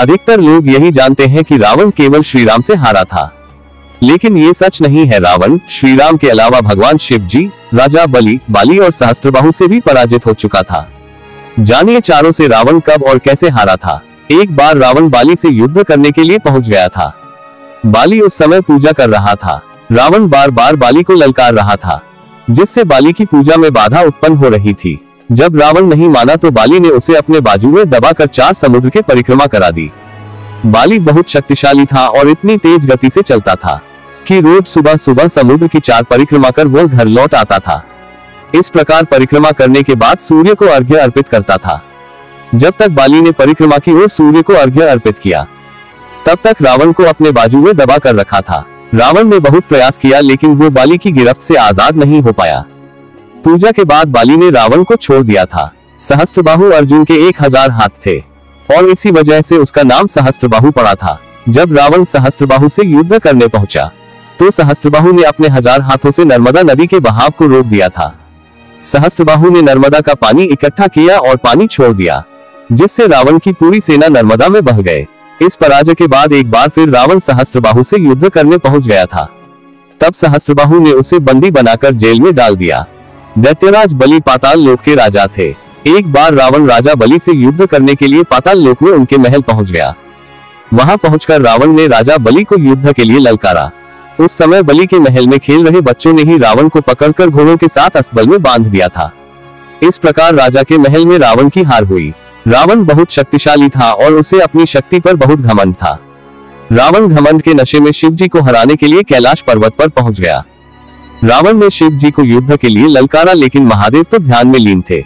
अधिकतर लोग यही जानते हैं कि रावण केवल श्री राम से हारा था, लेकिन ये सच नहीं है। रावण श्री राम के अलावा भगवान शिव जी, राजा बलि, बाली और सहस्त्रबाहु से भी पराजित हो चुका था। जानिए चारों से रावण कब और कैसे हारा था। एक बार रावण बाली से युद्ध करने के लिए पहुंच गया था। बाली उस समय पूजा कर रहा था। रावण बार बार बाली को ललकार रहा था, जिससे बाली की पूजा में बाधा उत्पन्न हो रही थी। जब रावण नहीं माना तो बाली ने उसे अपने बाजू में दबाकर 4 समुद्र के परिक्रमा करा दी। बाली बहुत शक्तिशाली था और इतनी तेज गति से चलता था कि रोज सुबह सुबह समुद्र की 4 परिक्रमा कर वो घर लौट आता था। इस प्रकार परिक्रमा करने के बाद सूर्य को अर्घ्य अर्पित करता था। जब तक बाली ने परिक्रमा की और सूर्य को अर्घ्य अर्पित किया, तब तक रावण को अपने बाजू में दबा कर रखा था। रावण ने बहुत प्रयास किया, लेकिन वो बाली की गिरफ्त से आजाद नहीं हो पाया। पूजा के बाद बाली ने रावण को छोड़ दिया था। सहस्त्रबाहु अर्जुन के 1000 हाथ थे और इसी वजह से उसका नाम सहस्त्रबाहु पड़ा था। जब रावण सहस्त्रबाहु से युद्ध करने पहुंचा, तो सहस्त्रबाहु ने अपने 1000 हाथों से नर्मदा नदी के बहाव को रोक दिया था। सहस्त्रबाहु ने नर्मदा का पानी इकट्ठा किया और पानी छोड़ दिया, जिससे रावण की पूरी सेना नर्मदा में बह गए। इस पराजय के बाद एक बार फिर रावण सहस्त्रबाहु से युद्ध करने पहुंच गया था। तब सहस्त्रबाहु ने उसे बंदी बनाकर जेल में डाल दिया। दैत्यराज बलि पाताल लोक के राजा थे। एक बार रावण राजा बलि से युद्ध करने के लिए पाताल लोक में उनके महल पहुंच गया। वहां पहुंचकर रावण ने राजा बलि को युद्ध के लिए ललकारा। उस समय बलि के महल में खेल रहे बच्चों ने ही रावण को पकड़कर घोड़ों के साथ अस्तबल में बांध दिया था। इस प्रकार राजा के महल में रावण की हार हुई। रावण बहुत शक्तिशाली था और उसे अपनी शक्ति पर बहुत घमंड था। रावण घमंड के नशे में शिव जी को हराने के लिए कैलाश पर्वत पर पहुंच गया। रावण ने शिव जी को युद्ध के लिए ललकारा, लेकिन महादेव तो ध्यान में लीन थे।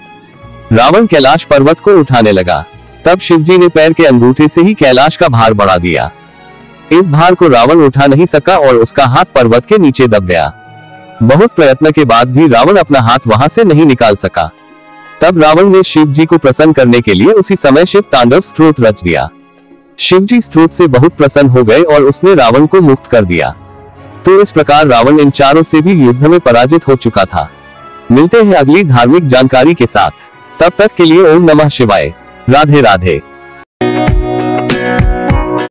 रावण कैलाश पर्वत को उठाने लगा, तब शिव जी ने पैर के अंगूठे से ही कैलाश का भार बढ़ा दिया। इस भार को रावण उठा नहीं सका और उसका हाथ पर्वत के नीचे दब गया। बहुत प्रयत्न के बाद भी रावण अपना हाथ वहां से नहीं निकाल सका। तब रावण ने शिव जी को प्रसन्न करने के लिए उसी समय शिव तांडव स्तोत्र रच दिया। शिव जी स्तोत्र से बहुत प्रसन्न हो गए और उसने रावण को मुक्त कर दिया। तो इस प्रकार रावण इन चारों से भी युद्ध में पराजित हो चुका था। मिलते हैं अगली धार्मिक जानकारी के साथ। तब तक के लिए ओम नमः शिवाय। राधे राधे।